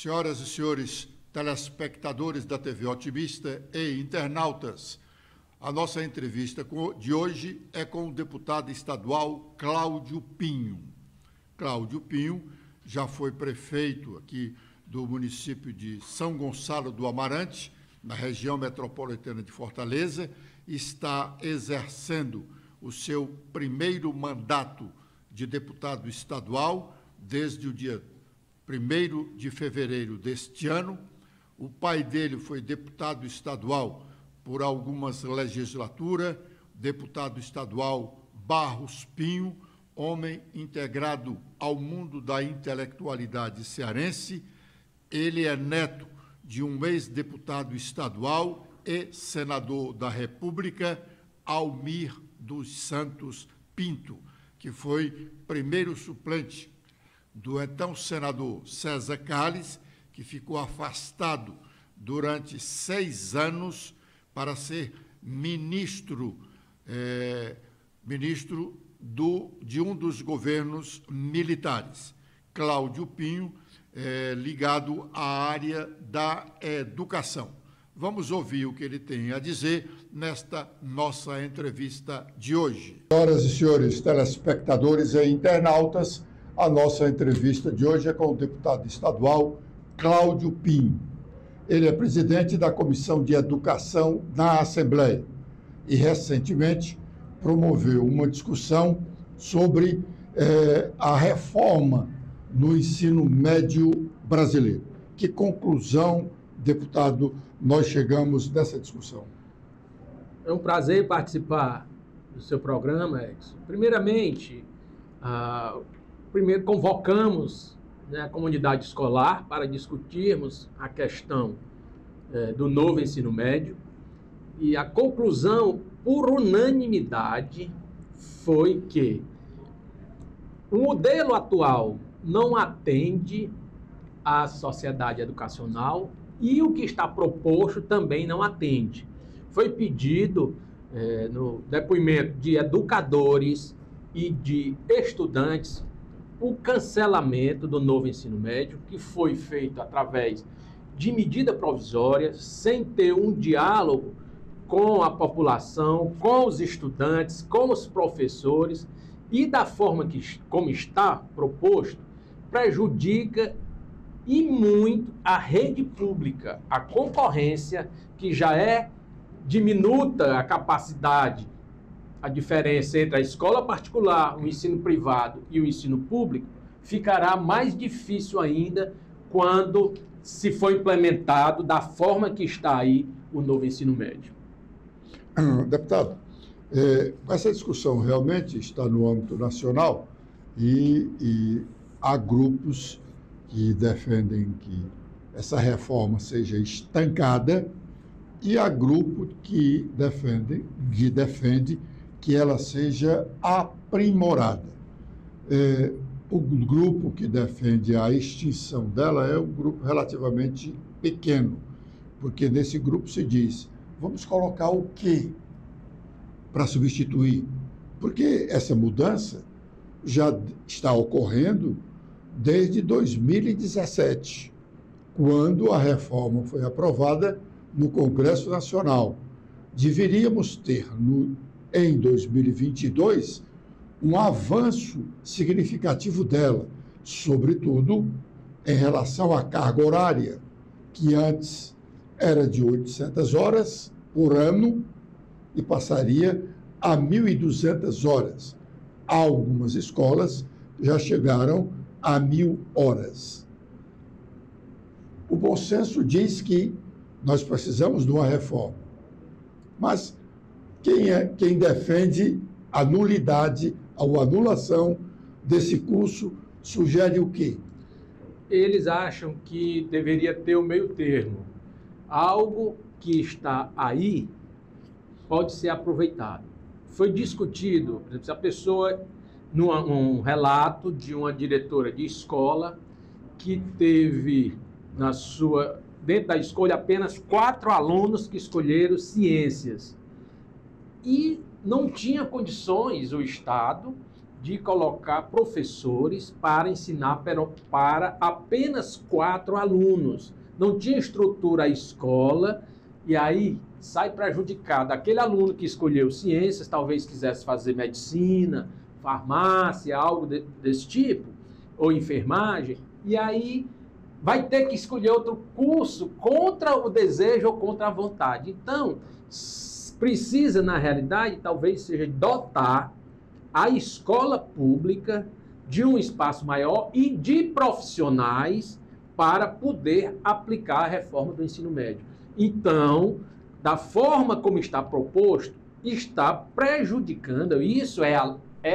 Senhoras e senhores telespectadores da TV Otimista e internautas, a nossa entrevista de hoje é com o deputado estadual Cláudio Pinho. Cláudio Pinho já foi prefeito aqui do município de São Gonçalo do Amarante, na região metropolitana de Fortaleza, está exercendo o seu primeiro mandato de deputado estadual desde o dia 1º de fevereiro deste ano. O pai dele foi deputado estadual por algumas legislaturas, deputado estadual Barros Pinho, homem integrado ao mundo da intelectualidade cearense. Ele é neto de um ex-deputado estadual e senador da República, Almir dos Santos Pinto, que foi primeiro suplente do então senador César Calles, que ficou afastado durante 6 anos para ser ministro de um dos governos militares. Cláudio Pinho, ligado à área da educação. Vamos ouvir o que ele tem a dizer nesta nossa entrevista de hoje. Senhoras e senhores telespectadores e internautas, a nossa entrevista de hoje é com o deputado estadual Cláudio Pinho. Ele é presidente da Comissão de Educação na Assembleia e, recentemente, promoveu uma discussão sobre a reforma no ensino médio brasileiro. Que conclusão, deputado, nós chegamos nessa discussão? É um prazer participar do seu programa, Edson. Primeiramente, convocamos a comunidade escolar para discutirmos a questão do novo ensino médio, e a conclusão, por unanimidade, foi que o modelo atual não atende à sociedade educacional e o que está proposto também não atende. Foi pedido, no depoimento de educadores e de estudantes, o cancelamento do novo ensino médio, que foi feito através de medida provisória, sem ter um diálogo com a população, com os estudantes, com os professores, e da forma como está proposto, prejudica e muito a rede pública, a concorrência, que já é diminuta a capacidade. A diferença entre a escola particular, o ensino privado e o ensino público ficará mais difícil ainda quando se for implementado da forma que está aí o novo ensino médio. Deputado, essa discussão realmente está no âmbito nacional e há grupos que defendem que essa reforma seja estancada e há grupo que defende que ela seja aprimorada. O grupo que defende a extinção dela é um grupo relativamente pequeno, porque nesse grupo se diz, vamos colocar o quê para substituir? Porque essa mudança já está ocorrendo desde 2017, quando a reforma foi aprovada no Congresso Nacional. Deveríamos ter, em 2022, um avanço significativo dela, sobretudo em relação à carga horária, que antes era de 800 horas por ano e passaria a 1.200 horas. Algumas escolas já chegaram a 1.000 horas. O bom senso diz que nós precisamos de uma reforma, mas quem defende a nulidade ou anulação desse curso sugere o quê? Eles acham que deveria ter o meio termo. Algo que está aí pode ser aproveitado. Foi discutido, por exemplo, se a pessoa, num relato de uma diretora de escola que teve dentro da escolha apenas 4 alunos que escolheram ciências. E não tinha condições o Estado de colocar professores para ensinar para apenas 4 alunos. Não tinha estrutura a escola, e aí sai prejudicado aquele aluno que escolheu ciências, talvez quisesse fazer medicina, farmácia, algo desse tipo, ou enfermagem, e aí vai ter que escolher outro curso contra o desejo ou contra a vontade. Então, precisa, na realidade, talvez seja dotar a escola pública de um espaço maior e de profissionais para poder aplicar a reforma do ensino médio. Então, da forma como está proposto, está prejudicando, isso é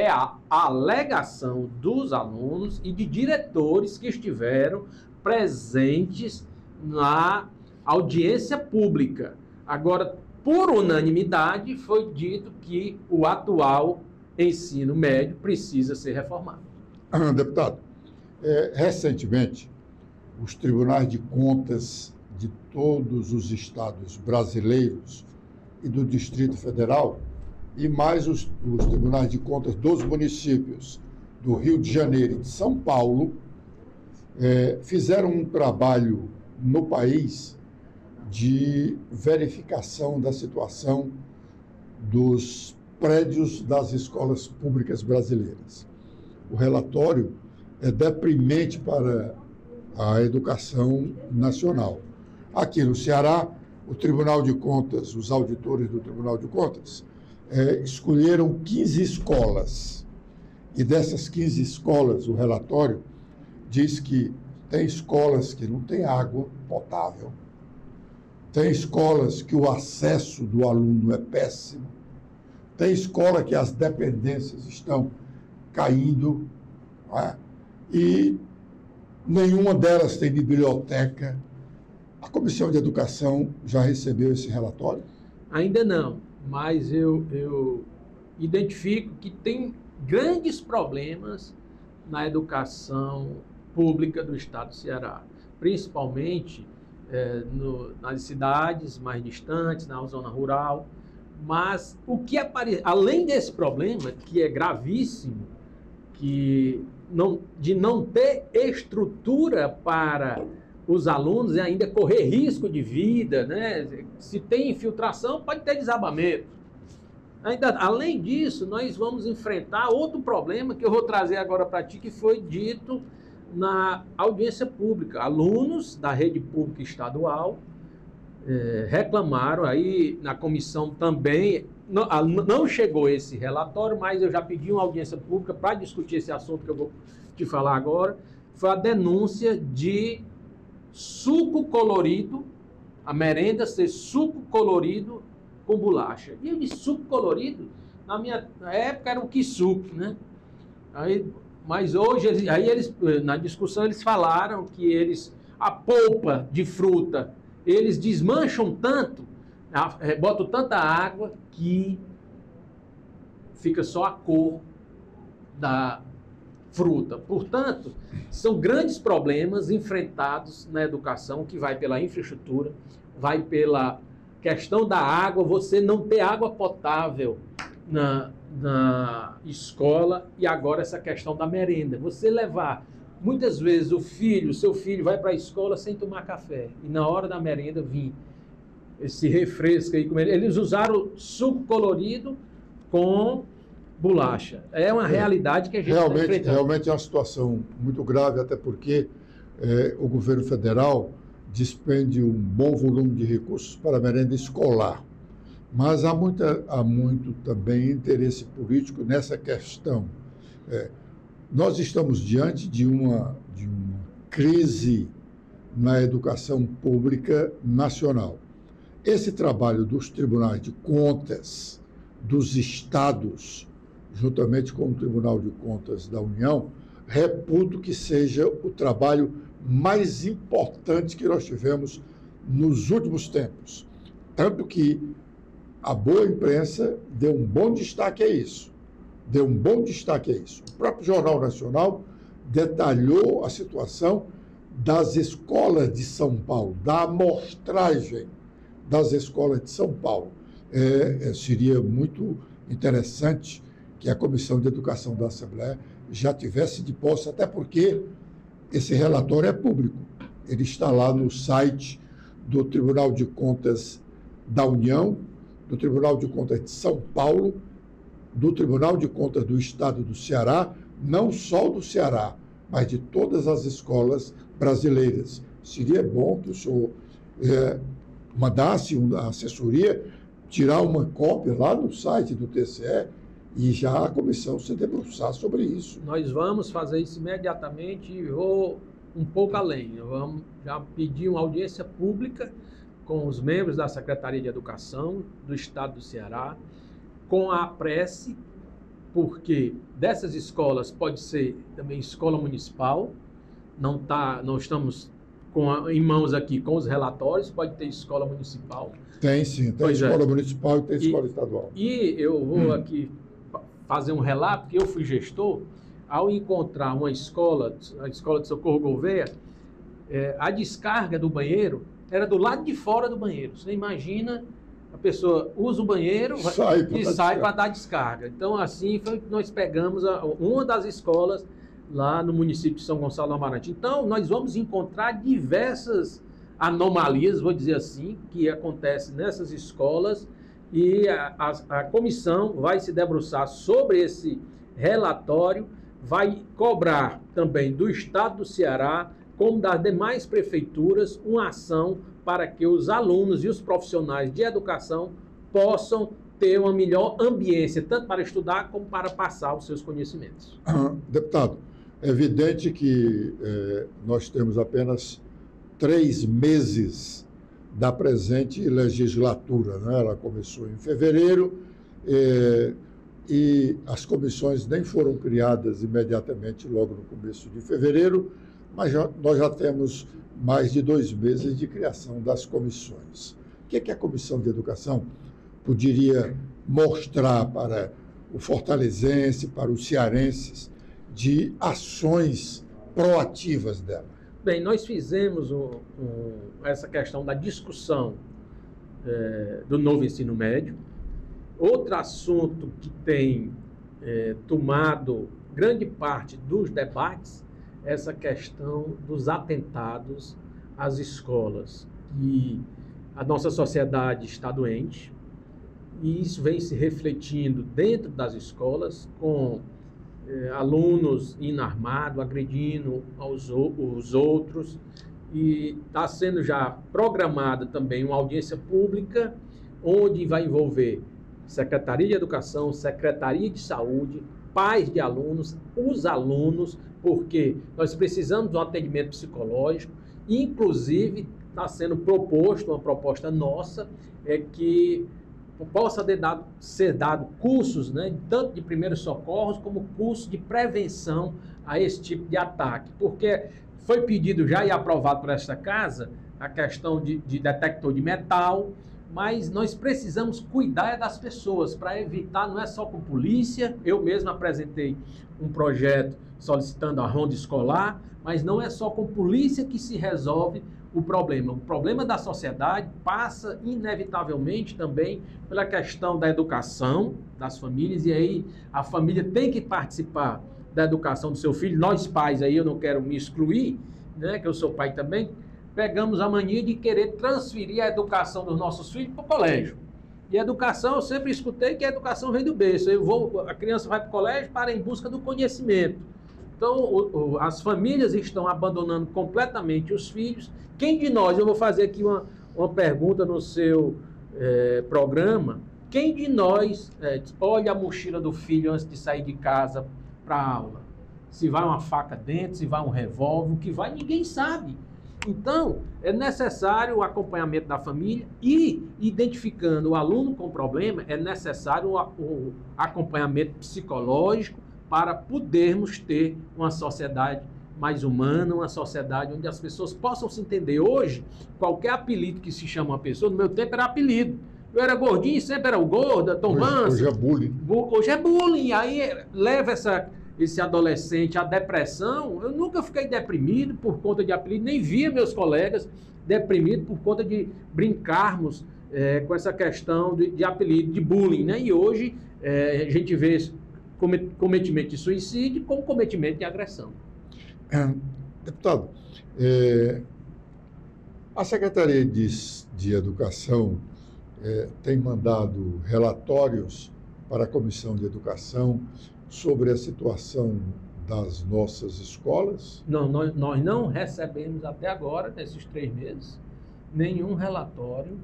a alegação dos alunos e de diretores que estiveram presentes na audiência pública. Agora, por unanimidade, foi dito que o atual ensino médio precisa ser reformado. Deputado, recentemente, os tribunais de contas de todos os estados brasileiros e do Distrito Federal, e mais os tribunais de contas dos municípios do Rio de Janeiro e de São Paulo, fizeram um trabalho no país de verificação da situação dos prédios das escolas públicas brasileiras. O relatório é deprimente para a educação nacional. Aqui no Ceará, o Tribunal de Contas, os auditores do Tribunal de Contas, escolheram 15 escolas. E dessas 15 escolas, o relatório diz que tem escolas que não têm água potável, tem escolas que o acesso do aluno é péssimo, tem escola que as dependências estão caindo, e nenhuma delas tem biblioteca. A Comissão de Educação já recebeu esse relatório? Ainda não, mas eu identifico que tem grandes problemas na educação pública do estado do Ceará, principalmente nas cidades mais distantes, na zona rural. Mas o que além desse problema, que é gravíssimo, de não ter estrutura para os alunos e ainda correr risco de vida, né? Se tem infiltração, pode ter desabamento. Além disso, nós vamos enfrentar outro problema que eu vou trazer agora para ti, que foi dito na audiência pública. Alunos da rede pública estadual reclamaram, aí na comissão também, não chegou esse relatório, mas eu já pedi uma audiência pública para discutir esse assunto que eu vou te falar agora. Foi a denúncia de suco colorido, a merenda ser suco colorido com bolacha. E eu disse suco colorido, na minha época era o quisuque, né? Mas hoje, na discussão, eles falaram que a polpa de fruta, eles desmancham tanto, botam tanta água que fica só a cor da fruta. Portanto, são grandes problemas enfrentados na educação, que vai pela infraestrutura, vai pela questão da água, você não ter água potável na escola, e agora essa questão da merenda. Você levar, muitas vezes, seu filho vai para a escola sem tomar café, e na hora da merenda vir esse refresco aí. Eles usaram suco colorido com bolacha. É uma realidade que a gente está enfrentando. Realmente é uma situação muito grave, até porque o governo federal despende um bom volume de recursos para a merenda escolar. Mas há muito também interesse político nessa questão. Nós estamos diante de uma crise na educação pública nacional. Esse trabalho dos tribunais de contas dos estados, juntamente com o Tribunal de Contas da União, reputo que seja o trabalho mais importante que nós tivemos nos últimos tempos. Tanto que a boa imprensa deu um bom destaque a isso. O próprio Jornal Nacional detalhou a situação das escolas de São Paulo, da amostragem das escolas de São Paulo. Seria muito interessante que a Comissão de Educação da Assembleia já tivesse de posse, até porque esse relatório é público. Ele está lá no site do Tribunal de Contas da União, do Tribunal de Contas de São Paulo, do Tribunal de Contas do Estado do Ceará, não só do Ceará, mas de todas as escolas brasileiras. Seria bom que o senhor mandasse a assessoria tirar uma cópia lá no site do TCE e já a comissão se debruçar sobre isso. Nós vamos fazer isso imediatamente e vou um pouco além. Vamos já pedir uma audiência pública com os membros da Secretaria de Educação do Estado do Ceará, com a prece, porque dessas escolas pode ser também escola municipal, não estamos em mãos aqui com os relatórios, pode ter escola municipal. Tem sim, tem escola municipal e tem escola estadual. E eu vou aqui fazer um relato, que eu fui gestor, ao encontrar uma escola, a Escola de Socorro Gouveia, a descarga do banheiro era do lado de fora do banheiro. Você imagina, a pessoa usa o banheiro e sai para dar descarga. Então, assim, foi que nós pegamos uma das escolas lá no município de São Gonçalo do Amarante. Então, nós vamos encontrar diversas anomalias, vou dizer assim, que acontecem nessas escolas, e a comissão vai se debruçar sobre esse relatório, vai cobrar também do Estado do Ceará, como das demais prefeituras, uma ação para que os alunos e os profissionais de educação possam ter uma melhor ambiência, tanto para estudar como para passar os seus conhecimentos. Deputado, é evidente que nós temos apenas 3 meses da presente legislatura, né? Ela começou em fevereiro e as comissões nem foram criadas imediatamente logo no começo de fevereiro, mas nós já temos mais de 2 meses de criação das comissões. O que é que a Comissão de Educação poderia mostrar para o fortalezense, para os cearenses, de ações proativas dela? Bem, nós fizemos essa questão da discussão do novo ensino médio. Outro assunto que tem tomado grande parte dos debates é essa questão dos atentados às escolas. E a nossa sociedade está doente, e isso vem se refletindo dentro das escolas, com alunos inarmados, agredindo os outros, e está sendo já programada também uma audiência pública, onde vai envolver Secretaria de Educação, Secretaria de Saúde, pais de alunos, os alunos, porque nós precisamos de um atendimento psicológico. Inclusive, está sendo proposto, uma proposta nossa, que possa ser dado cursos, né, tanto de primeiros socorros como cursos de prevenção a esse tipo de ataque, porque foi pedido já e aprovado por esta casa a questão de detector de metal, mas nós precisamos cuidar das pessoas para evitar, não é só com polícia. Eu mesmo apresentei um projeto solicitando a ronda escolar, mas não é só com polícia que se resolve o problema. O problema da sociedade passa inevitavelmente também pela questão da educação das famílias, e aí a família tem que participar da educação do seu filho. Nós pais, aí eu não quero me excluir, né, que eu sou pai também, pegamos a mania de querer transferir a educação dos nossos filhos para o colégio. E a educação, eu sempre escutei que a educação vem do berço. A criança vai para o colégio para em busca do conhecimento. Então, as famílias estão abandonando completamente os filhos. Quem de nós, eu vou fazer aqui uma pergunta no seu programa, quem de nós olha a mochila do filho antes de sair de casa para a aula? Se vai uma faca dentro, se vai um revólver, o que vai, ninguém sabe. Então, é necessário o acompanhamento da família e, identificando o aluno com problema, é necessário o acompanhamento psicológico para podermos ter uma sociedade mais humana, uma sociedade onde as pessoas possam se entender. Hoje, qualquer apelido que se chama uma pessoa, no meu tempo era apelido. Eu era gordinho, sempre era o gordo, Tom Hanks. Hoje é bullying. Hoje é bullying. Aí leva esse adolescente à depressão. Eu nunca fiquei deprimido por conta de apelido, nem via meus colegas deprimidos por conta de brincarmos com essa questão de apelido, de bullying, né? E hoje a gente vê cometimento de suicídio como cometimento de agressão. Deputado, a Secretaria de Educação tem mandado relatórios para a Comissão de Educação sobre a situação das nossas escolas? Não, nós não recebemos até agora, nesses 3 meses, nenhum relatório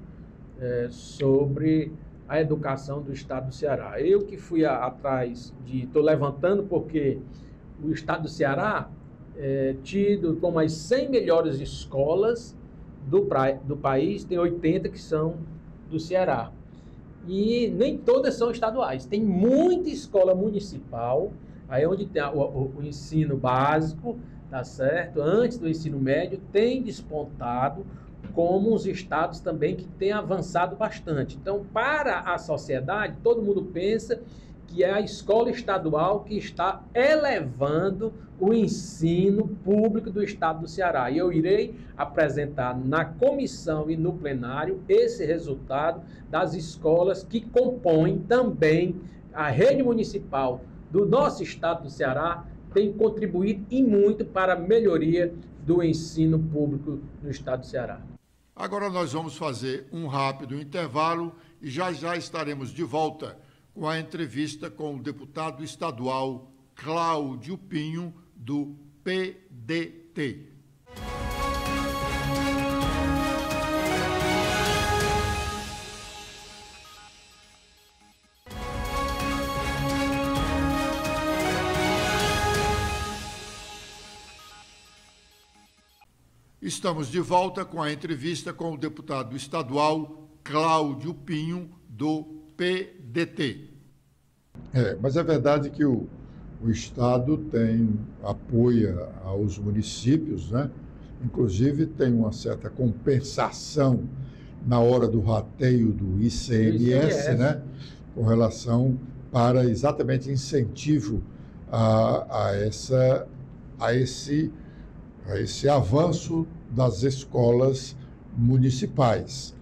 sobre a educação do Estado do Ceará. Eu que fui atrás estou levantando porque o Estado do Ceará tido como as 100 melhores escolas do país, tem 80 que são do Ceará. E nem todas são estaduais. Tem muita escola municipal, aí onde tem o ensino básico, tá certo? Antes do ensino médio, tem despontado como os estados também que têm avançado bastante. Então, para a sociedade, todo mundo pensa que é a escola estadual que está elevando o ensino público do Estado do Ceará. E eu irei apresentar na comissão e no plenário esse resultado das escolas que compõem também a rede municipal do nosso Estado do Ceará, tem contribuído e muito para a melhoria do ensino público no Estado do Ceará. Agora nós vamos fazer um rápido intervalo e já estaremos de volta com a entrevista com o deputado estadual Cláudio Pinho, do PDT. Estamos de volta com a entrevista com o deputado estadual Cláudio Pinho, do PDT. Mas é verdade que o Estado apoia aos municípios, né? Inclusive tem uma certa compensação na hora do rateio do ICMS, né? Com relação para exatamente incentivo a esse avanço das escolas municipais.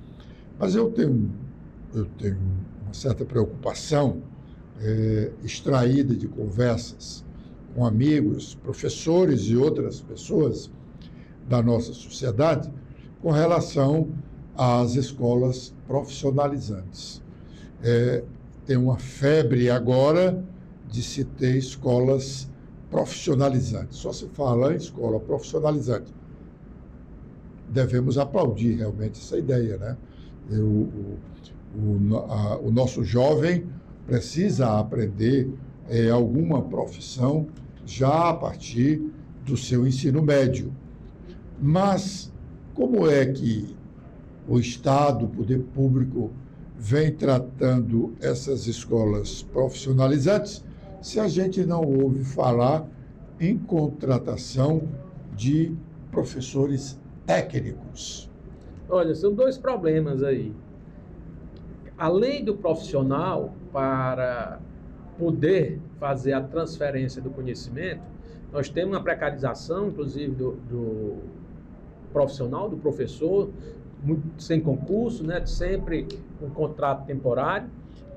Mas eu tenho uma certa preocupação extraída de conversas com amigos, professores e outras pessoas da nossa sociedade com relação às escolas profissionalizantes. Tem uma febre agora de se ter escolas profissionalizantes. Só se fala em escola profissionalizante. Devemos aplaudir realmente essa ideia, né? O nosso jovem precisa aprender alguma profissão já a partir do seu ensino médio. Mas como é que o Estado, o poder público, vem tratando essas escolas profissionalizantes se a gente não ouve falar em contratação de professores técnicos? Olha, são 2 problemas aí. Além do profissional, para poder fazer a transferência do conhecimento, nós temos uma precarização, inclusive, do profissional, do professor, sem concurso, né? Sempre um contrato temporário,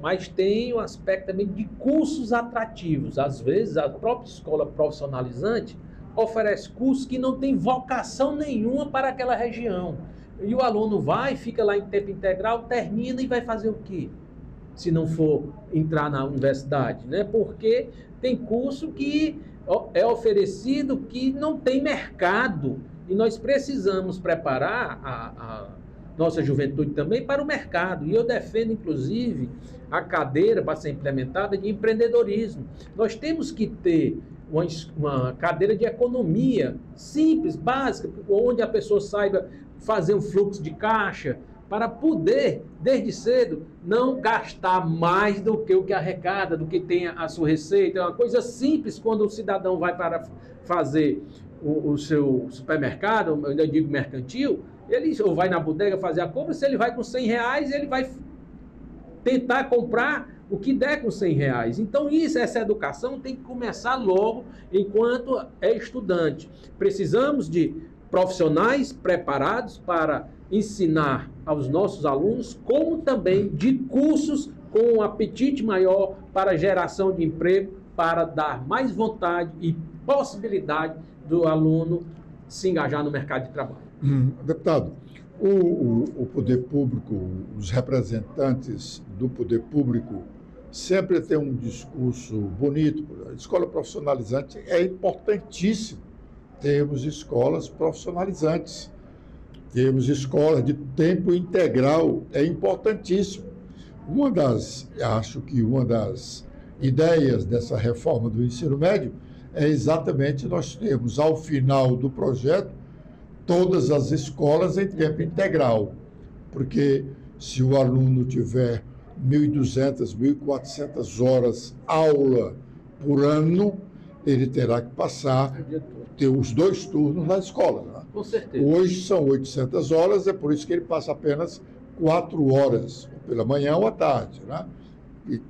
mas tem o aspecto também de cursos atrativos. Às vezes, a própria escola profissionalizante oferece cursos que não tem vocação nenhuma para aquela região. E o aluno vai, fica lá em tempo integral, termina e vai fazer o quê? Se não for entrar na universidade, né? Porque tem curso que é oferecido que não tem mercado. E nós precisamos preparar a nossa juventude também para o mercado. E eu defendo, inclusive, a cadeira para ser implementada de empreendedorismo. Nós temos que ter uma cadeira de economia simples, básica, onde a pessoa saiba fazer um fluxo de caixa para poder, desde cedo, não gastar mais do que o que arrecada, do que tem a sua receita. É uma coisa simples quando o cidadão vai para fazer o seu supermercado, eu ainda digo mercantil, ele ou vai na bodega fazer a compra, se ele vai com R$100, ele vai tentar comprar o que der com R$100. Então, essa educação tem que começar logo enquanto é estudante. Precisamos de profissionais preparados para ensinar aos nossos alunos, como também de cursos com um apetite maior para geração de emprego para dar mais vontade e possibilidade do aluno se engajar no mercado de trabalho. Deputado, o poder público, os representantes do poder público sempre têm um discurso bonito. A escola profissionalizante é importantíssimo. Temos escolas profissionalizantes, temos escolas de tempo integral, é importantíssimo. Acho que uma das ideias dessa reforma do ensino médio é exatamente nós termos, ao final do projeto, todas as escolas em tempo integral, porque se o aluno tiver 1.200, 1.400 horas aula por ano, ele terá que ter os 2 turnos na escola. Né? Com certeza. Hoje são 800 horas, é por isso que ele passa apenas 4 horas, pela manhã ou à tarde. Né? E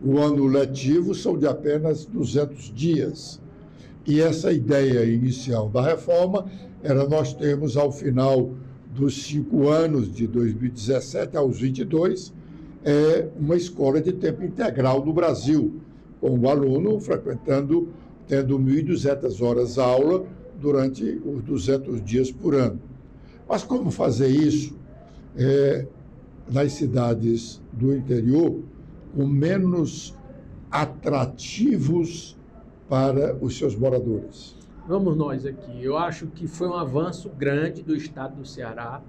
o ano letivo são de apenas 200 dias. E essa ideia inicial da reforma era nós termos, ao final dos 5 anos, de 2017 aos 22, uma escola de tempo integral no Brasil, com o aluno tendo 1.200 horas aula durante os 200 dias por ano. Mas como fazer isso nas cidades do interior com menos atrativos para os seus moradores? Vamos nós aqui. Eu acho que foi um avanço grande do Estado do Ceará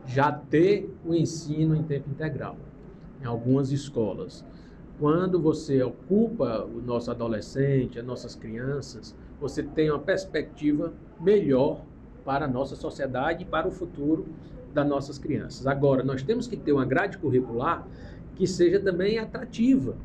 já ter o ensino em tempo integral em algumas escolas. Quando você ocupa o nosso adolescente, as nossas crianças, você tem uma perspectiva melhor para a nossa sociedade e para o futuro das nossas crianças. Agora, nós temos que ter uma grade curricular que seja também atrativa.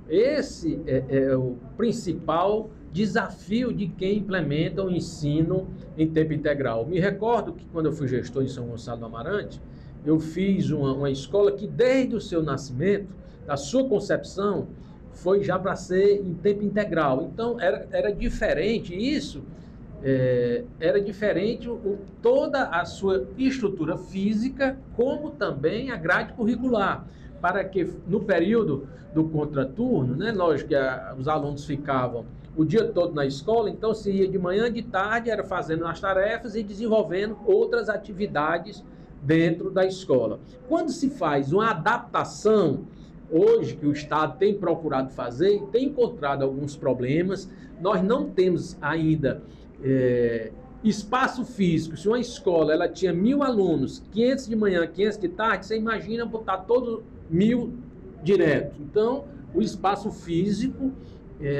Esse é o principal desafio de quem implementa o ensino em tempo integral. Me recordo que quando eu fui gestor em São Gonçalo do Amarante, eu fiz uma escola que desde o seu nascimento, da sua concepção, foi já para ser em tempo integral. Então, era diferente isso, era diferente toda a sua estrutura física, como também a grade curricular, para que no período do contraturno, né, lógico que os alunos ficavam o dia todo na escola, então se ia de manhã, de tarde, era fazendo as tarefas e desenvolvendo outras atividades dentro da escola. Quando se faz uma adaptação, hoje que o Estado tem procurado fazer, tem encontrado alguns problemas, nós não temos ainda espaço físico. Se uma escola ela tinha 1.000 alunos, 500 de manhã, 500 de tarde, você imagina botar todos 1.000 direto. Então, o espaço físico,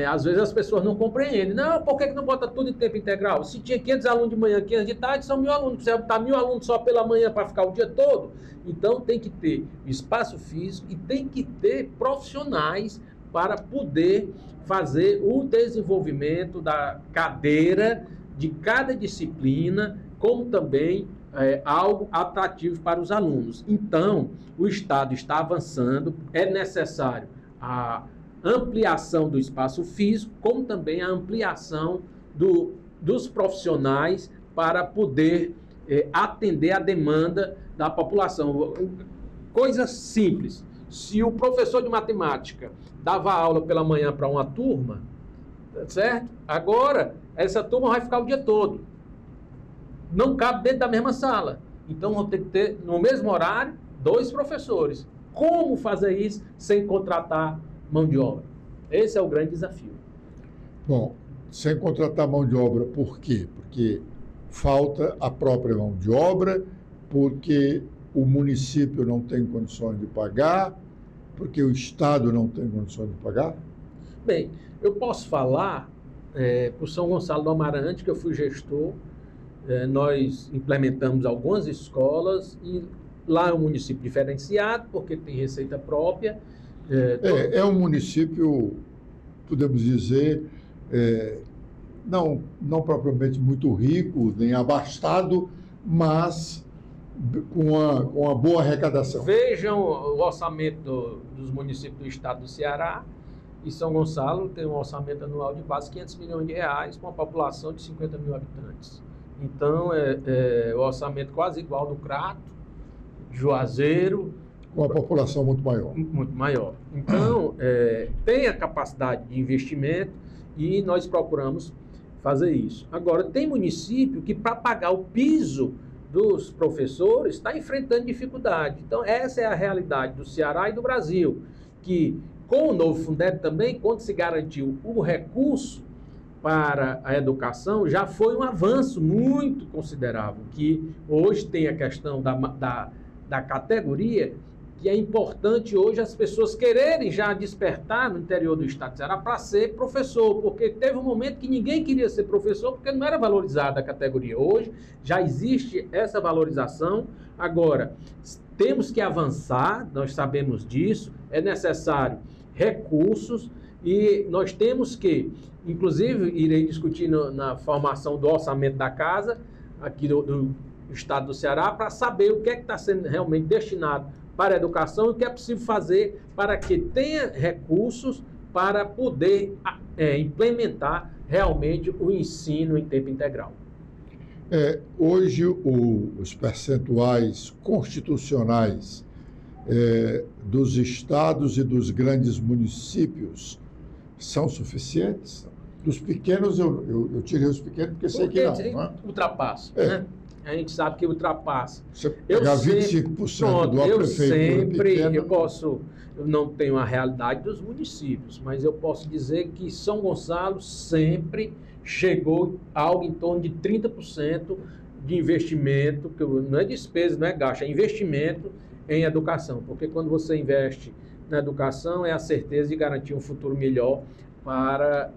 às vezes as pessoas não compreendem. Não, por que não bota tudo em tempo integral? Se tinha 500 alunos de manhã, 500 de tarde, são 1.000 alunos. Você vai botar 1.000 alunos só pela manhã para ficar o dia todo? Então, tem que ter espaço físico e tem que ter profissionais para poder fazer o desenvolvimento da cadeira de cada disciplina, como também algo atrativo para os alunos. Então, o Estado está avançando, é necessário a ampliação do espaço físico, como também a ampliação dos profissionais para poder atender a demanda da população. Coisa simples. Se o professor de matemática dava aula pela manhã para uma turma, certo? Agora, essa turma vai ficar o dia todo. Não cabe dentro da mesma sala. Então, vão ter que ter, no mesmo horário, 2 professores. Como fazer isso sem contratar mão de obra? Esse é o grande desafio. Bom, sem contratar mão de obra, por quê? Porque falta a própria mão de obra, porque o município não tem condições de pagar, porque o Estado não tem condições de pagar? Bem, eu posso falar por São Gonçalo do Amarante, que eu fui gestor, nós implementamos algumas escolas e lá é um município diferenciado, porque tem receita própria. É um município, podemos dizer, não propriamente muito rico, nem abastado, mas com uma boa arrecadação. Vejam o orçamento dos municípios do estado do Ceará, e São Gonçalo tem um orçamento anual de quase 500 milhões de reais, com uma população de 50 mil habitantes. Então, o orçamento quase igual do Crato, Juazeiro, Com a população muito maior. Muito maior. Então, tem a capacidade de investimento e nós procuramos fazer isso. Agora, tem município que, para pagar o piso dos professores, está enfrentando dificuldade. Então, essa é a realidade do Ceará e do Brasil, que com o novo Fundeb também, quando se garantiu o recurso para a educação, já foi um avanço muito considerável, que hoje tem a questão da categoria, que é importante hoje as pessoas quererem já despertar no interior do estado de Ceará para ser professor, porque teve um momento que ninguém queria ser professor porque não era valorizada a categoria. Hoje já existe essa valorização. Agora, temos que avançar, nós sabemos disso, é necessário recursos e nós temos que, inclusive, irei discutir na formação do orçamento da casa, aqui do estado do Ceará, para saber o que é que está sendo realmente destinado para a educação e o que é possível fazer para que tenha recursos para poder implementar realmente o ensino em tempo integral. Hoje, os percentuais constitucionais dos estados e dos grandes municípios são suficientes? Dos pequenos, eu tirei os pequenos porque sei que não é? Ultrapassa, né? A gente sabe que ultrapassa. Você pegar 25% do prefeito. Eu não tenho a realidade dos municípios, mas eu posso dizer que São Gonçalo sempre chegou a algo em torno de 30% de investimento, que não é despesa, não é gasto, é investimento em educação, porque quando você investe na educação é a certeza de garantir um futuro melhor para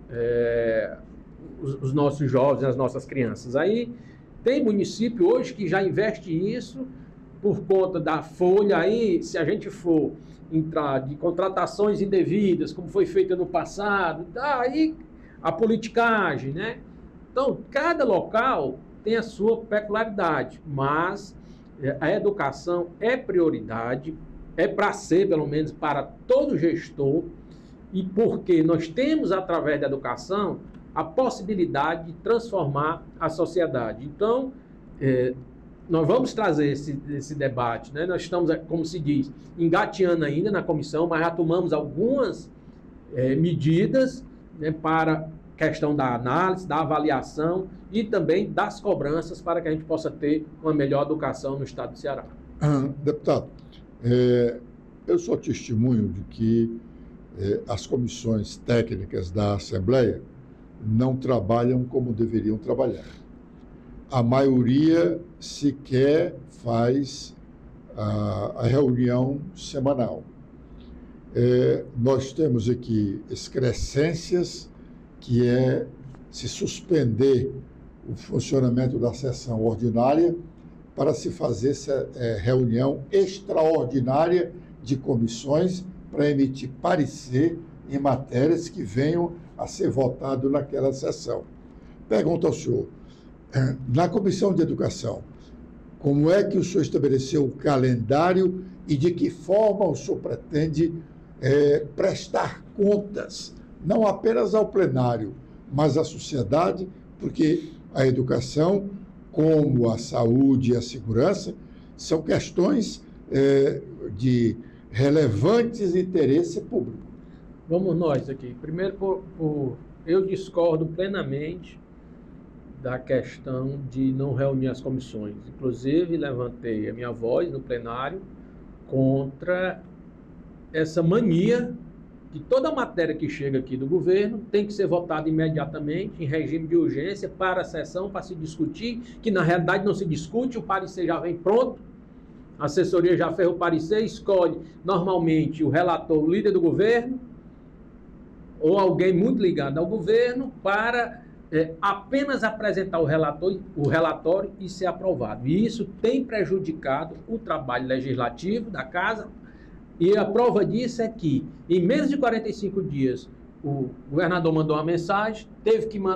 os nossos jovens, as nossas crianças. Aí tem município hoje que já investe isso por conta da folha. Aí, se a gente for entrar de contratações indevidas, como foi feito no passado, aí a politicagem, né? Então, cada local tem a sua peculiaridade, mas a educação é prioridade, é para ser, pelo menos, para todo gestor, e porque nós temos, através da educação, a possibilidade de transformar a sociedade. Então, nós vamos trazer esse debate, né? Nós estamos, como se diz, engateando ainda na comissão, mas já tomamos algumas medidas, né, para questão da análise, da avaliação e também das cobranças para que a gente possa ter uma melhor educação no estado do Ceará. Deputado, eu sou testemunho de que as comissões técnicas da Assembleia não trabalham como deveriam trabalhar. A maioria sequer faz a reunião semanal. Nós temos aqui excrescências, que é se suspender o funcionamento da sessão ordinária para se fazer essa reunião extraordinária de comissões para emitir parecer em matérias que venham a ser votado naquela sessão. Pergunto ao senhor, na Comissão de Educação, como é que o senhor estabeleceu o calendário e de que forma o senhor pretende prestar contas, não apenas ao plenário, mas à sociedade, porque a educação, como a saúde e a segurança, são questões de relevantes interesse público. Vamos nós aqui. Primeiro, eu discordo plenamente da questão de não reunir as comissões. Inclusive, levantei a minha voz no plenário contra essa mania que toda matéria que chega aqui do governo tem que ser votada imediatamente, em regime de urgência, para a sessão, para se discutir, que na realidade não se discute, o parecer já vem pronto, a assessoria já fez o parecer, escolhe normalmente o relator, o líder do governo, ou alguém muito ligado ao governo, para apenas apresentar o relatório e ser aprovado. E isso tem prejudicado o trabalho legislativo da Casa. E a prova disso é que, em menos de 45 dias, o governador mandou uma mensagem,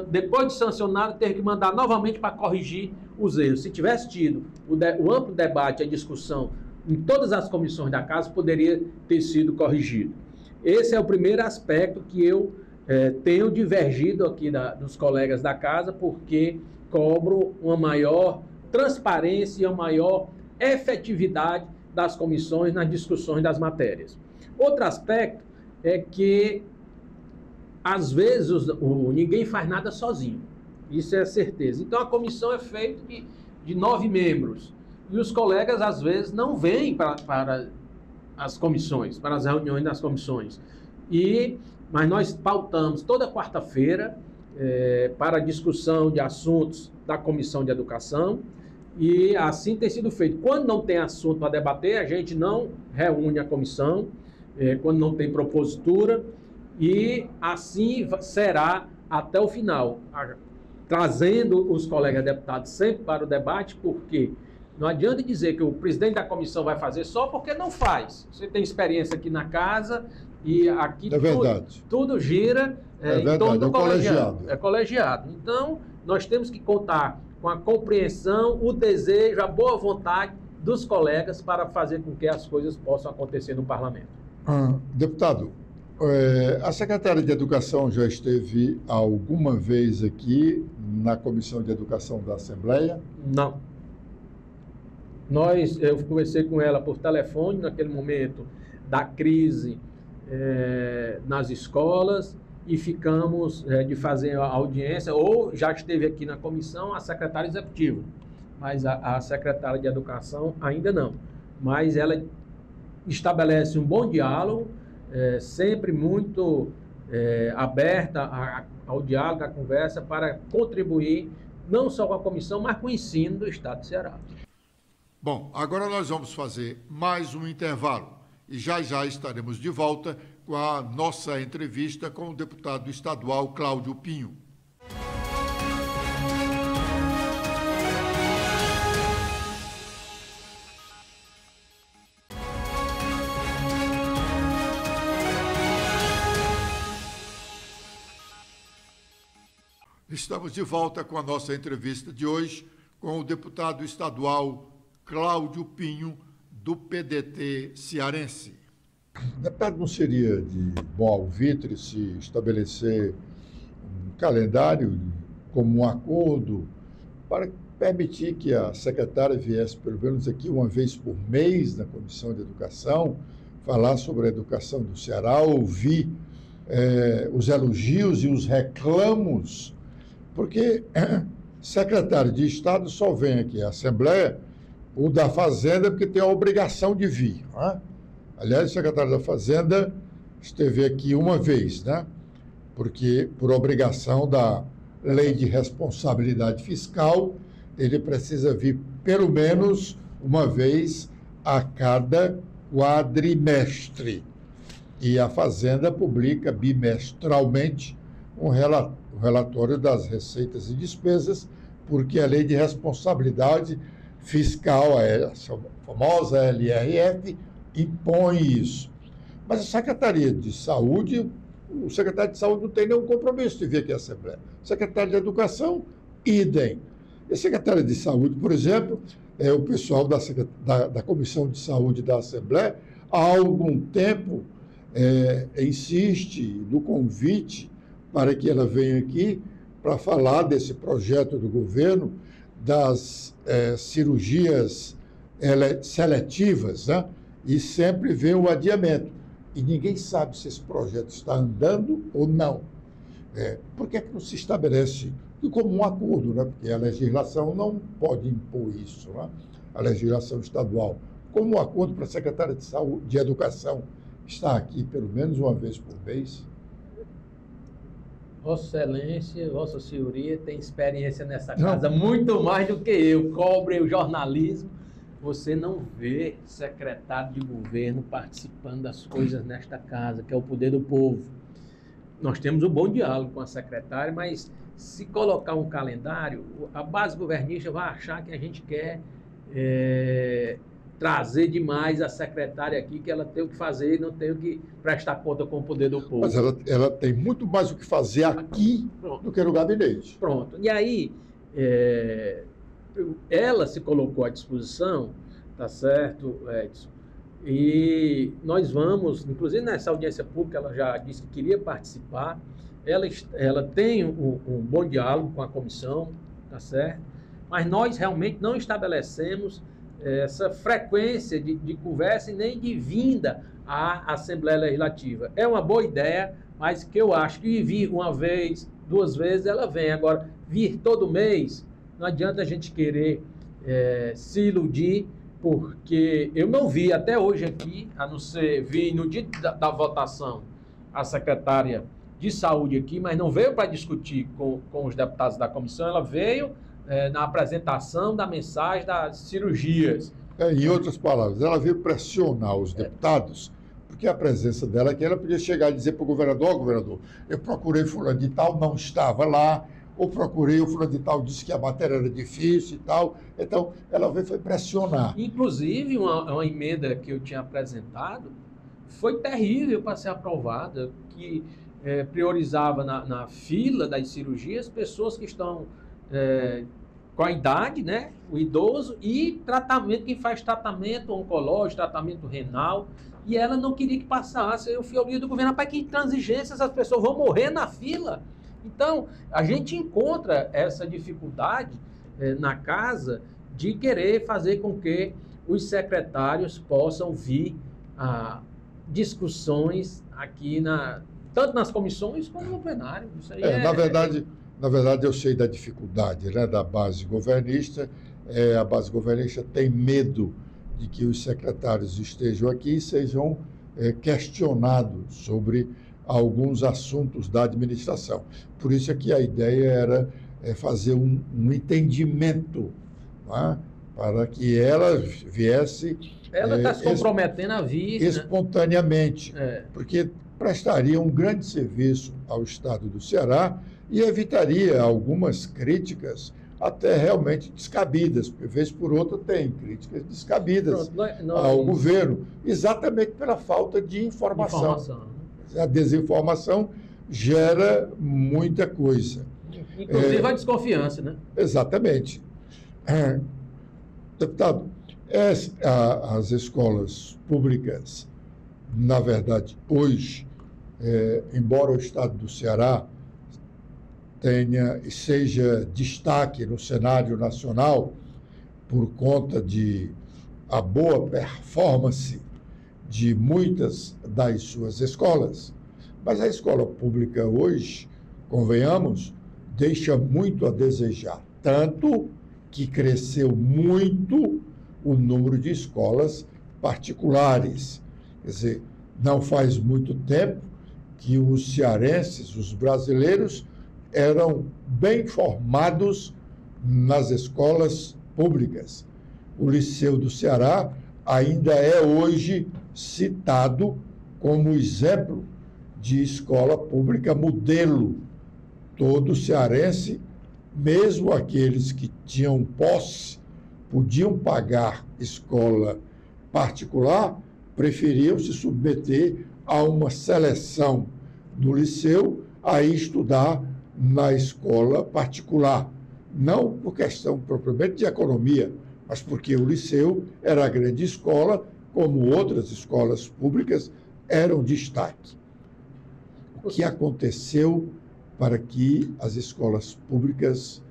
depois de sancionado, teve que mandar novamente para corrigir os erros. Se tivesse tido o amplo debate, a discussão em todas as comissões da Casa, poderia ter sido corrigido. Esse é o primeiro aspecto que eu tenho divergido aqui dos colegas da Casa, porque cobro uma maior transparência e uma maior efetividade das comissões nas discussões das matérias. Outro aspecto é que, às vezes, ninguém faz nada sozinho. Isso é certeza. Então, a comissão é feita de 9 membros. E os colegas, às vezes, não vêm para as comissões, para as reuniões das comissões. Mas nós pautamos toda quarta-feira para a discussão de assuntos da Comissão de Educação, e assim tem sido feito. Quando não tem assunto para debater, a gente não reúne a comissão, quando não tem propositura, e assim será até o final, trazendo os colegas deputados sempre para o debate, porque não adianta dizer que o presidente da comissão vai fazer só porque não faz. Você tem experiência aqui na casa e aqui tudo gira em torno do colegiado. É colegiado. Então, nós temos que contar com a compreensão, o desejo, a boa vontade dos colegas para fazer com que as coisas possam acontecer no parlamento. Deputado, a secretária de Educação já esteve alguma vez aqui na Comissão de Educação da Assembleia? Não. Eu conversei com ela por telefone naquele momento da crise nas escolas, e ficamos de fazer a audiência, ou já esteve aqui na comissão a secretária executiva, mas a secretária de Educação ainda não. Mas ela estabelece um bom diálogo, sempre muito aberta ao diálogo, à conversa, para contribuir não só com a comissão, mas com o ensino do Estado de Ceará. Bom, agora nós vamos fazer mais um intervalo e já estaremos de volta com a nossa entrevista com o deputado estadual Cláudio Pinho. Estamos de volta com a nossa entrevista de hoje com o deputado estadual Cláudio Pinho, do PDT cearense. Deputado, não seria de bom alvitre se estabelecer um calendário como um acordo para permitir que a secretária viesse pelo menos aqui uma vez por mês na Comissão de Educação, falar sobre a educação do Ceará, ouvir os elogios e os reclamos, porque secretário de Estado só vem aqui à Assembleia o da Fazenda porque tem a obrigação de vir, né? Aliás, o secretário da Fazenda esteve aqui uma vez, né? Porque, por obrigação da Lei de Responsabilidade Fiscal, ele precisa vir pelo menos uma vez a cada quadrimestre. E a Fazenda publica bimestralmente um relatório das receitas e despesas, porque a Lei de Responsabilidade Fiscal, a famosa LRF, impõe isso. Mas a Secretaria de Saúde, o secretário de Saúde não tem nenhum compromisso de vir aqui à Assembleia. O secretário de Educação, idem. E a Secretaria de Saúde, por exemplo, o pessoal da Comissão de Saúde da Assembleia, há algum tempo insiste no convite para que ela venha aqui para falar desse projeto do governo das cirurgias seletivas, né? E sempre vê o adiamento. E ninguém sabe se esse projeto está andando ou não. Por que é que não se estabelece como um acordo, né? Porque a legislação não pode impor isso, né? A legislação estadual. Como um acordo para a secretária de Saúde, de Educação estar aqui pelo menos uma vez por mês? Vossa Excelência, Vossa Senhoria tem experiência nessa casa muito mais do que eu. Cobre o jornalismo. Você não vê secretário de governo participando das coisas nesta casa, que é o poder do povo. Nós temos um bom diálogo com a secretária, mas se colocar um calendário, a base governista vai achar que a gente quer trazer demais a secretária aqui, que ela tem o que fazer e não tem o que prestar conta com o poder do povo. Mas ela tem muito mais o que fazer aqui do que no gabinete. Pronto. E aí, ela se colocou à disposição, tá certo, Edson? E nós vamos, inclusive nessa audiência pública, ela já disse que queria participar. Ela tem um bom diálogo com a comissão, tá certo? Mas nós realmente não estabelecemos essa frequência de conversa e nem de vinda à Assembleia Legislativa. É uma boa ideia, mas que eu acho que vir uma vez, 2 vezes, ela vem. Agora, vir todo mês, não adianta a gente querer se iludir, porque eu não vi até hoje aqui, a não ser vi no dia da votação a secretária de saúde aqui, mas não veio para discutir com os deputados da comissão, ela veio na apresentação da mensagem das cirurgias. Em outras palavras, ela veio pressionar os deputados, porque a presença dela aqui, ela podia chegar e dizer para o governador: governador, eu procurei fulano de tal, não estava lá, ou procurei, o fulano de tal disse que a matéria era difícil e tal. Então, ela veio foi pressionar. Inclusive, uma emenda que eu tinha apresentado foi terrível para ser aprovada, que priorizava na fila das cirurgias pessoas que estão com a idade, né, o idoso, e tratamento, quem faz tratamento oncológico, tratamento renal, e ela não queria que passasse. Eu fui ao líder do governo: para que intransigência, essas pessoas vão morrer na fila. Então, a gente encontra essa dificuldade na casa de querer fazer com que os secretários possam vir a discussões aqui, tanto nas comissões como no plenário. Isso aí Na verdade, eu sei da dificuldade, né, da base governista. A base governista tem medo de que os secretários estejam aqui e sejam questionados sobre alguns assuntos da administração. Por isso é que a ideia era fazer um entendimento, né, para que ela viesse... Ela está se comprometendo a vir, espontaneamente, né? Porque prestaria um grande serviço ao Estado do Ceará e evitaria algumas críticas até realmente descabidas, porque vez por outra tem críticas descabidas ao governo, exatamente pela falta de informação. A desinformação gera muita coisa. Inclusive a desconfiança, né? Exatamente. Deputado, as escolas públicas, na verdade, hoje, embora o Estado do Ceará tenha e seja destaque no cenário nacional por conta de a boa performance de muitas das suas escolas, mas a escola pública hoje, convenhamos, deixa muito a desejar, tanto que cresceu muito o número de escolas particulares. Quer dizer, não faz muito tempo que os cearenses, os brasileiros, eram bem formados nas escolas públicas. O Liceu do Ceará ainda é hoje citado como exemplo de escola pública modelo. Todo cearense, mesmo aqueles que tinham posse, podiam pagar escola particular, preferiam se submeter a uma seleção no liceu, a estudar na escola particular. Não por questão propriamente de economia, mas porque o liceu era a grande escola, como outras escolas públicas eram destaque. O que aconteceu para que as escolas públicas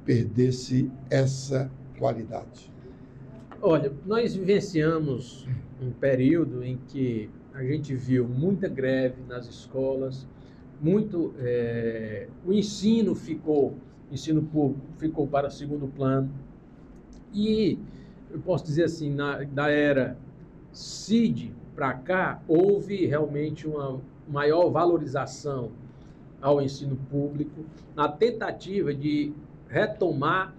perdessem essa qualidade? Olha, nós vivenciamos um período em que a gente viu muita greve nas escolas, o ensino público ficou para segundo plano, e eu posso dizer assim, da era Cid para cá, houve realmente uma maior valorização ao ensino público, na tentativa de retomar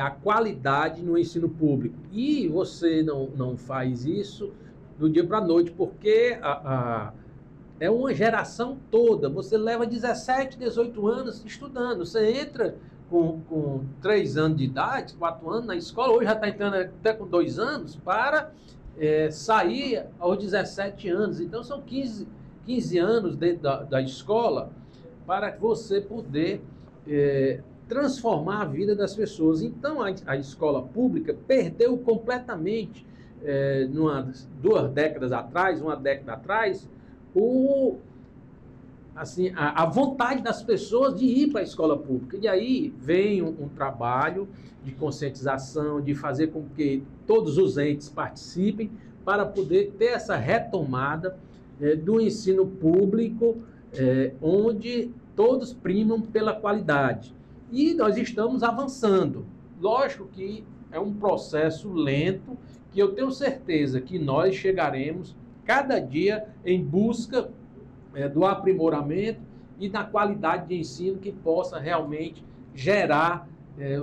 a qualidade no ensino público. E você não faz isso do dia para a noite, porque é uma geração toda. Você leva 17, 18 anos estudando. Você entra com 3 anos de idade, 4 anos na escola, hoje já está entrando até com 2 anos, para sair aos 17 anos. Então, são 15 anos dentro da escola para você poder transformar a vida das pessoas. Então, a escola pública perdeu completamente, uma década atrás, assim, a vontade das pessoas de ir para a escola pública. E aí vem um trabalho de conscientização, de fazer com que todos os entes participem para poder ter essa retomada do ensino público, onde todos primam pela qualidade. E nós estamos avançando. Lógico que é um processo lento, que eu tenho certeza que nós chegaremos cada dia em busca do aprimoramento e da qualidade de ensino que possa realmente gerar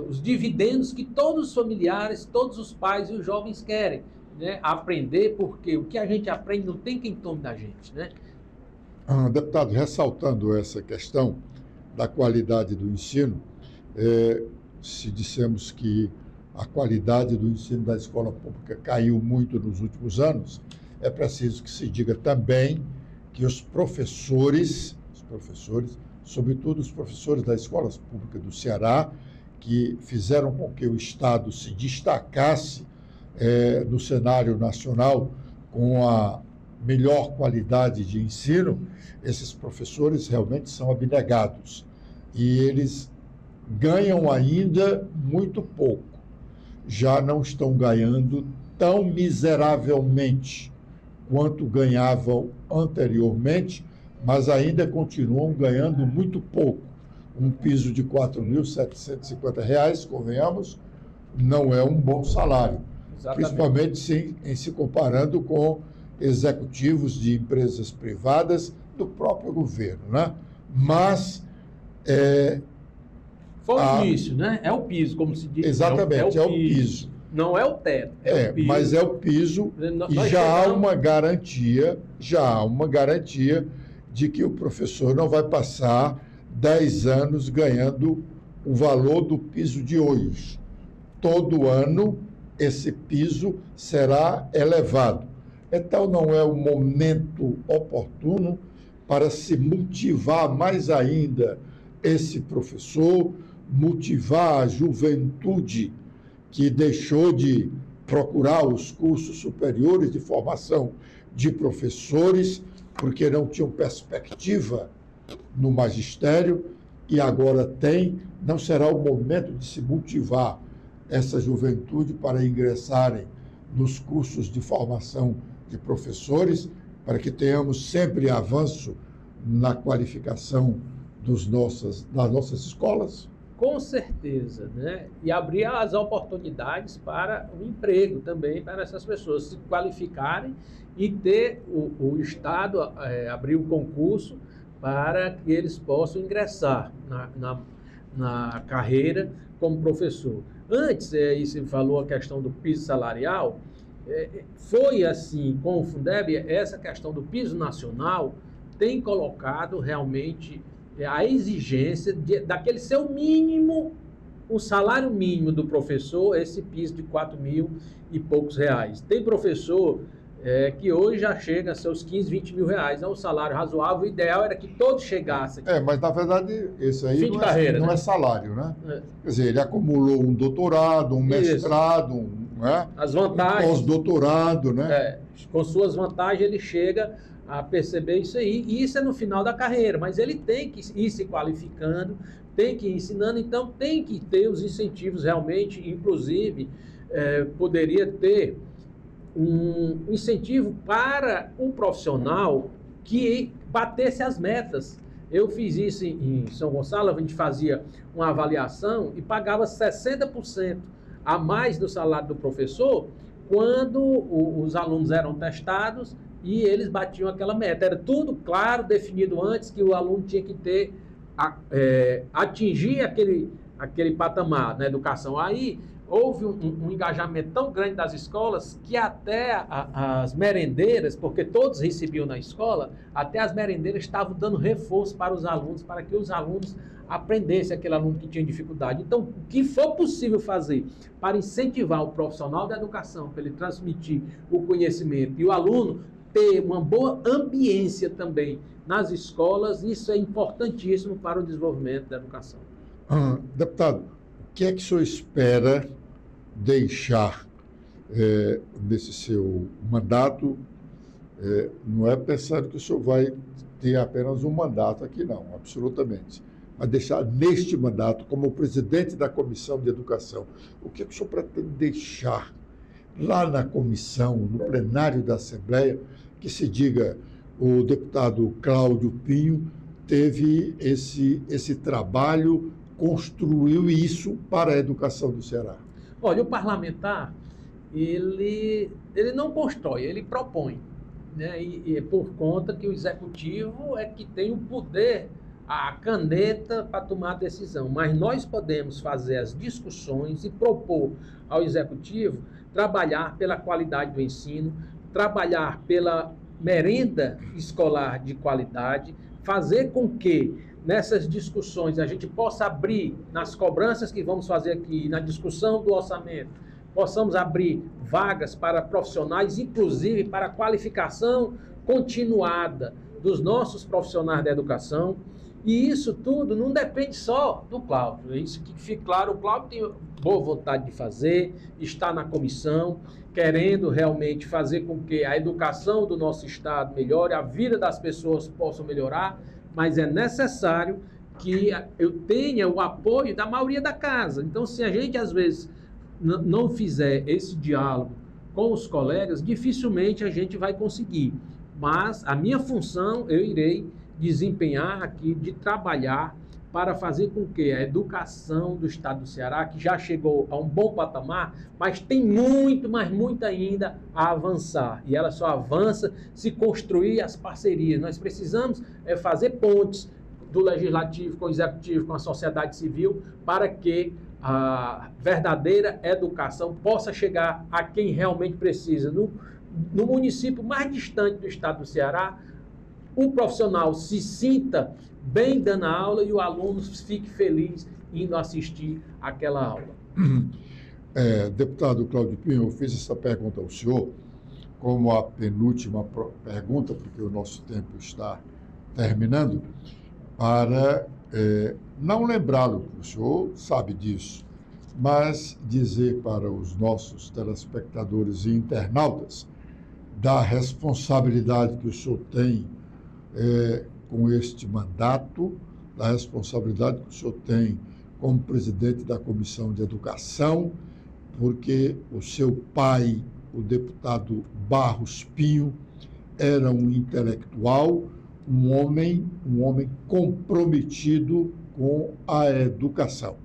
os dividendos que todos os familiares, todos os pais e os jovens querem, né? Aprender, porque o que a gente aprende não tem quem tome da gente, né? Deputado, ressaltando essa questão da qualidade do ensino, se dissemos que a qualidade do ensino da escola pública caiu muito nos últimos anos, é preciso que se diga também que os professores, sobretudo os professores das escolas públicas do Ceará, que fizeram com que o Estado se destacasse no cenário nacional com a melhor qualidade de ensino, esses professores realmente são abnegados e eles ganham ainda muito pouco. Já não estão ganhando tão miseravelmente quanto ganhavam anteriormente, mas ainda continuam ganhando muito pouco. Um piso de R$ 4.750, convenhamos, não é um bom salário. Exatamente. Principalmente em se comparando com executivos de empresas privadas do próprio governo, né? Mas foi o início, né? É o piso, como se diz. Exatamente, é o piso. Não é o teto, o piso. Mas é o piso e já há uma garantia de que o professor não vai passar 10 anos ganhando o valor do piso de hoje. Todo ano esse piso será elevado. Então não é o momento oportuno para se motivar mais ainda esse professor, motivar a juventude que deixou de procurar os cursos superiores de formação de professores, porque não tinham perspectiva no magistério, e agora tem. Não será o momento de se motivar essa juventude para ingressarem nos cursos de formação de professores, para que tenhamos sempre avanço na qualificação das nossas escolas? Com certeza, né? E abrir as oportunidades para o emprego também, para essas pessoas se qualificarem e ter o Estado abrir o concurso para que eles possam ingressar na carreira como professor. Antes, você falou a questão do piso salarial, foi assim, com o Fundeb, essa questão do piso nacional tem colocado realmente a exigência daquele seu mínimo, o salário mínimo do professor, esse piso de 4.000 e poucos reais. Tem professor que hoje já chega a seus 15, 20 mil reais. É um salário razoável. O ideal era que todos chegassem. Mas na verdade, esse aí fim de carreira, não é salário, né? Quer dizer, ele acumulou um doutorado, um mestrado, as vantagens, um pós-doutorado, né? Com suas vantagens, ele chega a perceber isso aí, e isso é no final da carreira, mas ele tem que ir se qualificando, tem que ir ensinando, então tem que ter os incentivos realmente, inclusive, poderia ter um incentivo para o profissional que batesse as metas. Eu fiz isso em São Gonçalo, a gente fazia uma avaliação e pagava 60% a mais do salário do professor quando os alunos eram testados e eles batiam aquela meta. Era tudo claro, definido antes, que o aluno tinha que ter, atingir aquele patamar na educação. Aí houve um engajamento tão grande das escolas que até as merendeiras, porque todos recebiam na escola, até as merendeiras estavam dando reforço para os alunos, para que os alunos aprendessem, aquele aluno que tinha dificuldade. Então, o que for possível fazer para incentivar o profissional da educação, para ele transmitir o conhecimento e o aluno ter uma boa ambiência também nas escolas, isso é importantíssimo para o desenvolvimento da educação. Deputado, o que é que o senhor espera deixar nesse seu mandato? Não é pensando que o senhor vai ter apenas um mandato aqui, não, absolutamente. Mas deixar neste mandato, como presidente da Comissão de Educação, o que o senhor pretende deixar lá na comissão, no plenário da Assembleia, que se diga, o deputado Cláudio Pinho teve esse trabalho, construiu isso para a educação do Ceará? Olha, o parlamentar, ele não constrói, ele propõe, né? E é por conta que o executivo é que tem o poder, a caneta para tomar a decisão. Mas nós podemos fazer as discussões e propor ao executivo trabalhar pela qualidade do ensino, trabalhar pela merenda escolar de qualidade, fazer com que nessas discussões a gente possa abrir, nas cobranças que vamos fazer aqui, na discussão do orçamento, possamos abrir vagas para profissionais, inclusive para a qualificação continuada dos nossos profissionais da educação. E isso tudo não depende só do Cláudio. Isso que fique claro, o Cláudio tem boa vontade de fazer, está na comissão, querendo realmente fazer com que a educação do nosso estado melhore, a vida das pessoas possa melhorar, mas é necessário que eu tenha o apoio da maioria da casa. Então, se a gente, às vezes, não fizer esse diálogo com os colegas, dificilmente a gente vai conseguir. Mas a minha função, eu irei desempenhar aqui, de trabalhar para fazer com que a educação do estado do Ceará, que já chegou a um bom patamar, mas tem muito, mas muito ainda a avançar. E ela só avança se construir as parcerias. Nós precisamos fazer pontes do legislativo com o executivo, com a sociedade civil, para que a verdadeira educação possa chegar a quem realmente precisa. No município mais distante do estado do Ceará, o profissional se sinta bem dando a aula e o aluno fique feliz indo assistir aquela aula. Deputado Cláudio Pinho, eu fiz essa pergunta ao senhor como a penúltima pergunta, porque o nosso tempo está terminando, para não lembrá-lo, o senhor sabe disso, mas dizer para os nossos telespectadores e internautas da responsabilidade que o senhor tem com este mandato, da responsabilidade que o senhor tem como presidente da Comissão de Educação, porque o seu pai, o deputado Barros Pinho, era um intelectual, um homem comprometido com a educação.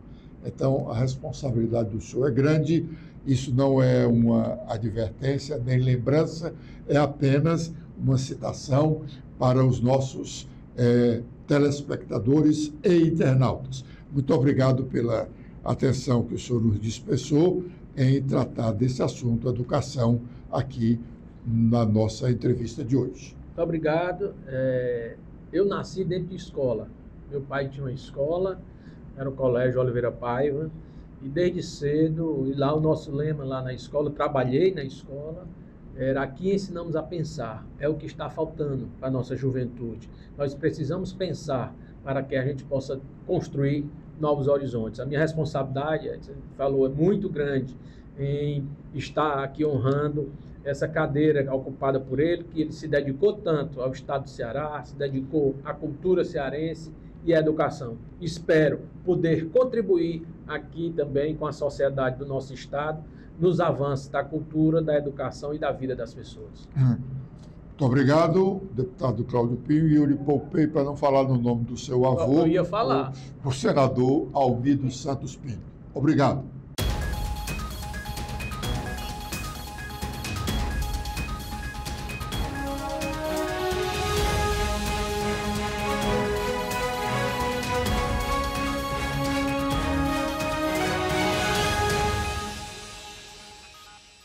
Então, a responsabilidade do senhor é grande. Isso não é uma advertência nem lembrança, é apenas uma citação para os nossos telespectadores e internautas. Muito obrigado pela atenção que o senhor nos dispensou em tratar desse assunto, educação, aqui na nossa entrevista de hoje. Muito obrigado. Eu nasci dentro de escola. Meu pai tinha uma escola, era o Colégio Oliveira Paiva, e desde cedo, e lá o nosso lema lá na escola, trabalhei na escola, era aqui ensinamos a pensar, é o que está faltando para a nossa juventude. Nós precisamos pensar para que a gente possa construir novos horizontes. A minha responsabilidade, você falou, é muito grande em estar aqui honrando essa cadeira ocupada por ele, que ele se dedicou tanto ao estado do Ceará, se dedicou à cultura cearense e à educação. Espero poder contribuir aqui também com a sociedade do nosso estado, nos avanços da cultura, da educação e da vida das pessoas. Muito obrigado, deputado Cláudio Pinho, e eu lhe poupei para não falar no nome do seu avô, eu ia falar. o senador Almido Santos Pinho. Obrigado.